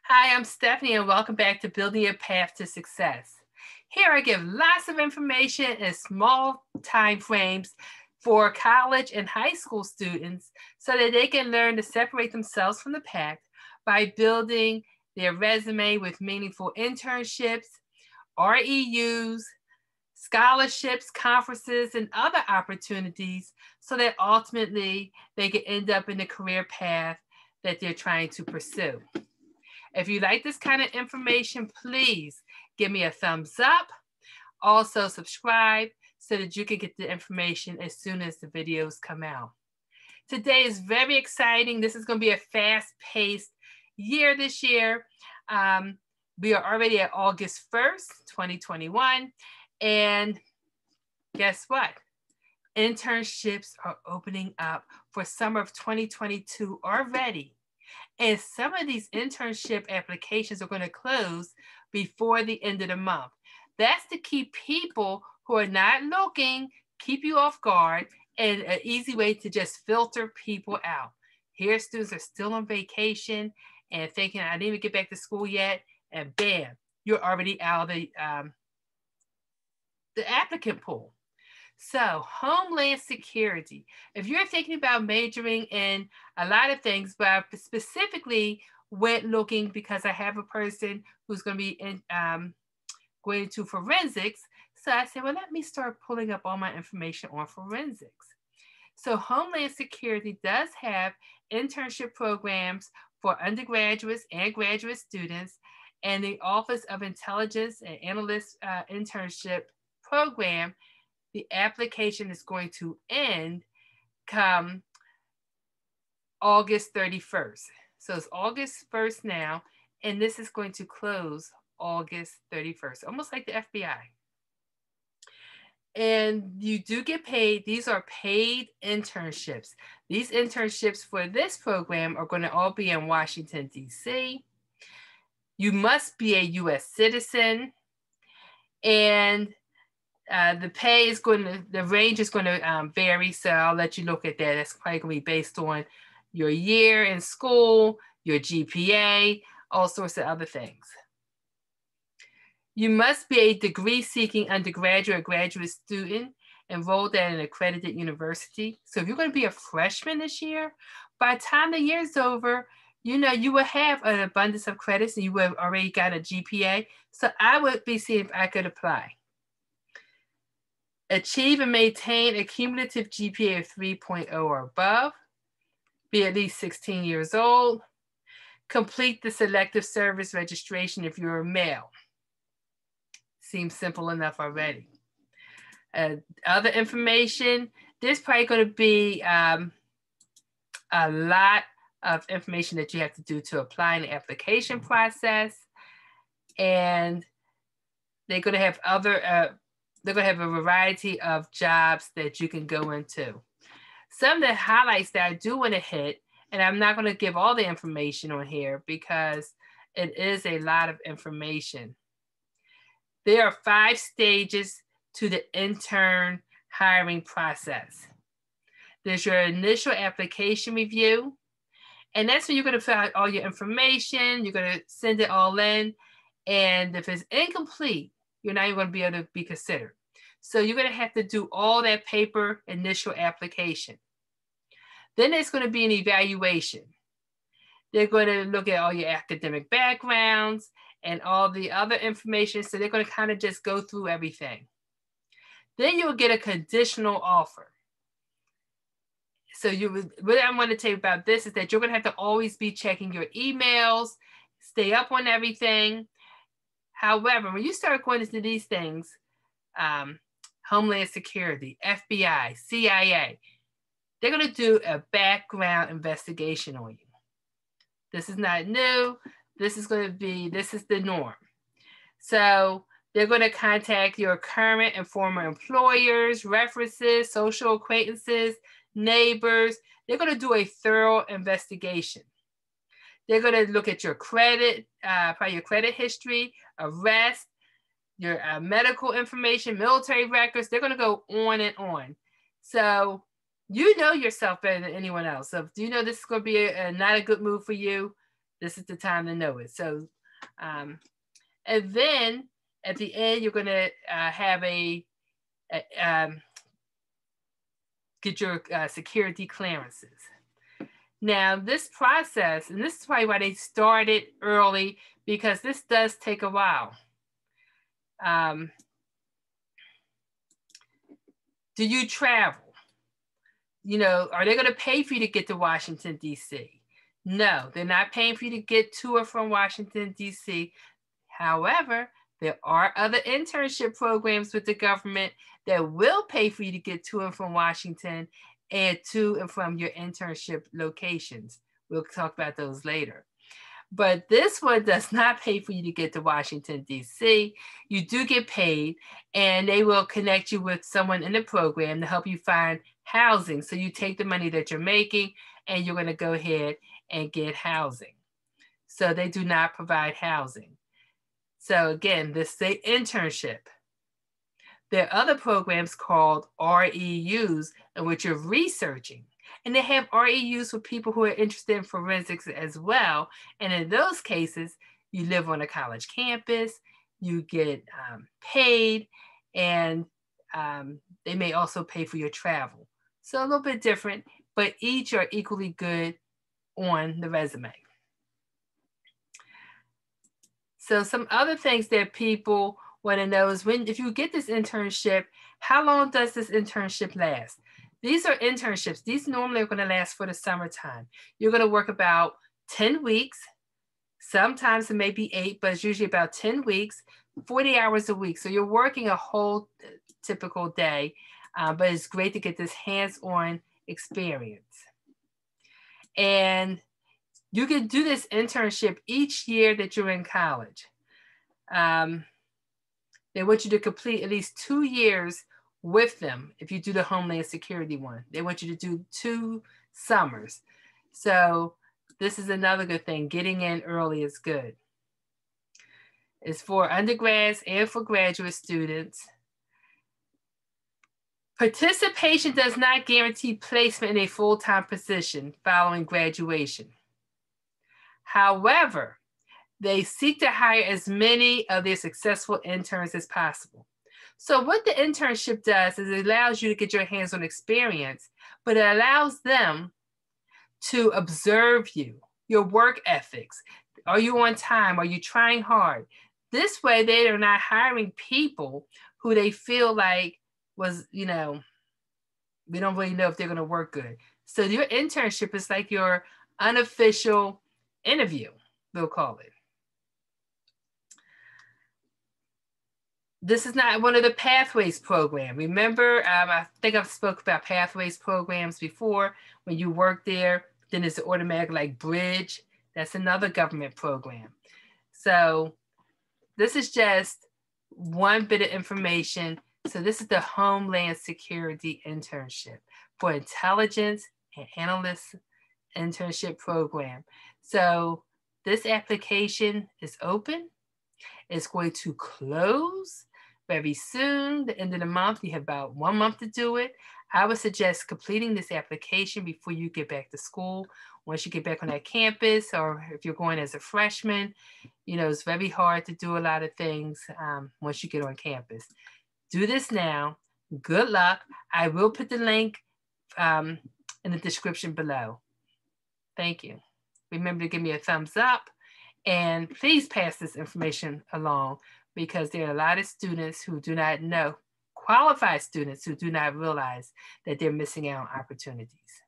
Hi, I'm Stephanie, and welcome back to Building Your Path to Success. Here I give lots of information in small time frames for college and high school students so that they can learn to separate themselves from the pack by building their resume with meaningful internships, REUs, scholarships, conferences, and other opportunities so that ultimately they can end up in the career path that they're trying to pursue. If you like this kind of information, please give me a thumbs up. Also, subscribe so that you can get the information as soon as the videos come out. Today is very exciting. This is going to be a fast-paced year this year. We are already at August 1st, 2021. And guess what? Internships are opening up for summer of 2022 already. And some of these internship applications are going to close before the end of the month. That's to keep people who are not looking, keep you off guard, and an easy way to just filter people out. Here, students are still on vacation and thinking, I didn't even get back to school yet, and bam, you're already out of the applicant pool. So, Homeland Security. If you're thinking about majoring in a lot of things, but specifically went looking because I have a person who's going to be going to forensics. So I said, well, let me start pulling up all my information on forensics. So Homeland Security does have internship programs for undergraduates and graduate students, and the Office of Intelligence and Analyst internship program. The application is going to end come August 31st. So it's August 1st now, and this is going to close August 31st, almost like the FBI. And you do get paid. These are paid internships. These internships for this program are going to all be in Washington, D.C. You must be a U.S. citizen, and the pay is going to, the range is going to vary. So I'll let you look at that. That's probably going to be based on your year in school, your GPA, all sorts of other things. You must be a degree-seeking undergraduate or graduate student enrolled at an accredited university. So if you're going to be a freshman this year, by the time the year's over, you know, you will have an abundance of credits and you will have already got a GPA. So I would be seeing if I could apply. Achieve and maintain a cumulative GPA of 3.0 or above. Be at least 16 years old. Complete the selective service registration if you're a male. Seems simple enough already. Other information, there's probably going to be a lot of information that you have to do to apply in the application process. And they're going to have other they're going to have a variety of jobs that you can go into. Some of the highlights that I do want to hit, and I'm not going to give all the information on here because it is a lot of information. There are 5 stages to the intern hiring process. There's your initial application review, and that's when you're going to fill out all your information. You're going to send it all in, and if it's incomplete, you're not even going to be able to be considered. So you're going to have to do all that paper initial application. Then there's going to be an evaluation. They're going to look at all your academic backgrounds and all the other information. So they're going to kind of just go through everything. Then you'll get a conditional offer. So what I want to tell you about this is that you're going to have to always be checking your emails, stay up on everything. However, when you start going into these things, Homeland Security, FBI, CIA, they're going to do a background investigation on you. This is not new. This is the norm. So they're going to contact your current and former employers, references, social acquaintances, neighbors. They're going to do a thorough investigation. They're going to look at your credit, probably your credit history, arrest, your medical information, military records. They're going to go on and on. So you know yourself better than anyone else. So if you know this is going to be not a good move for you, this is the time to know it. So, and then at the end, you're going to have get your security clearances. Now, this process, and this is probably why they started early, because this does take a while. Do you travel? You know, are they going to pay for you to get to Washington, D.C.? No, they're not paying for you to get to or from Washington, D.C. However, there are other internship programs with the government that will pay for you to get to and from Washington and to and from your internship locations. We'll talk about those later. But this one does not pay for you to get to Washington, D.C. You do get paid, and they will connect you with someone in the program to help you find housing. So you take the money that you're making, and you're going to go ahead and get housing. So they do not provide housing. So again, this is an internship. There are other programs called REUs in which you're researching. And they have REUs for people who are interested in forensics as well. And in those cases, you live on a college campus, you get paid, and they may also pay for your travel. So a little bit different, but each are equally good on the resume. So some other things that people want to know is if you get this internship, how long does this internship last? These are internships. These normally are going to last for the summertime. You're going to work about 10 weeks. Sometimes it may be 8, but it's usually about 10 weeks, 40 hours a week. So you're working a whole typical day, but it's great to get this hands-on experience. And you can do this internship each year that you're in college. They want you to complete at least 2 years with them. If you do the Homeland Security one, they want you to do 2 summers. So this is another good thing. Getting in early is good. It's for undergrads and for graduate students. Participation does not guarantee placement in a full-time position following graduation. However, they seek to hire as many of their successful interns as possible. So what the internship does is it allows you to get your hands-on experience, but it allows them to observe you, your work ethics. Are you on time? Are you trying hard? This way, they are not hiring people who they feel like was, we don't really know if they're going to work good. So your internship is like your unofficial interview, we'll call it. This is not one of the Pathways program. Remember, I think I've spoke about Pathways programs before. When you work there, then it's automatic like Bridge. That's another government program. So this is just one bit of information. So this is the Homeland Security Internship for Intelligence and Analyst Internship Program. So this application is open. It's going to close very soon, the end of the month. You have about 1 month to do it. I would suggest completing this application before you get back to school. Once you get back on that campus, or if you're going as a freshman, it's very hard to do a lot of things once you get on campus. Do this now. Good luck. I will put the link in the description below. Thank you. Remember to give me a thumbs up, and please pass this information along, because there are a lot of students who do not know, qualified students who do not realize that they're missing out on opportunities.